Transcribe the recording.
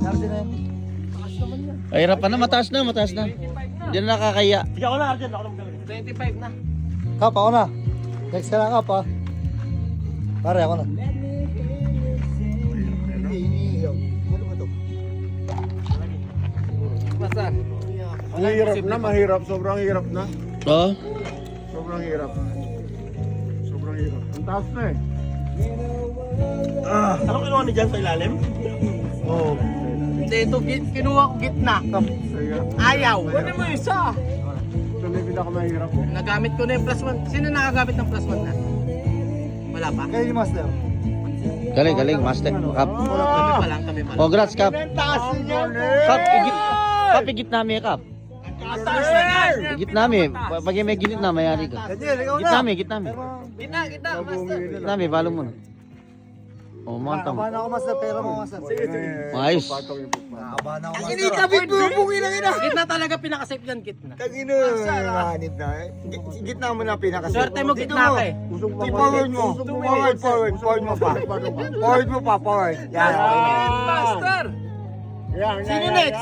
Arjen na yan. Ay, hirap pa na, mataas na. Hindi na nakakaya. Sige ako na, Arjen. Ako na magaling. 25 na. Kap, ako na. Next ka lang, Kap, ha. Pare, ako na. Ano ba ito? Basta. Mahirap na, mahirap. Sobrang hirap na. Oo. Sobrang hirap. Sobrang hirap. Ang taas na eh. Ano kinuha ni Jan sa ilalim? Oo. Hindi, ito kinuha ko gitna. Sige. Ayaw. Kunin mo isa. Ito na yung pinakamahirap. Nagamit ko na yung plus 1. Sino nakagamit ng plus 1 na? Wala pa? Kayo ni Master. Galing, master. Kap. Kami pa lang, kami pa lang. Congrats, Kap. Taas niya. Kap, igit namin, Kap. Igit namin. Pag may ginit na, mayari ka. Daniel, ikaw Igit na. namin. Kita, master. Igit namin, follow mo na. Oh, mga tamo. Nakabahan ako, Master. Pera mo, Master. Ayos. Nakabahan ako, Master. Inikabit mo yung bungin ng ina. Gitna talaga, pinaka-safe yan, gitna. Tagino, manip na eh. Gitna mo na pinakasin. Swerte mo, gitna ka eh. I-forward mo. Forward mo pa. Forward mo pa, forward. Yan. Master! Yan, Sino next?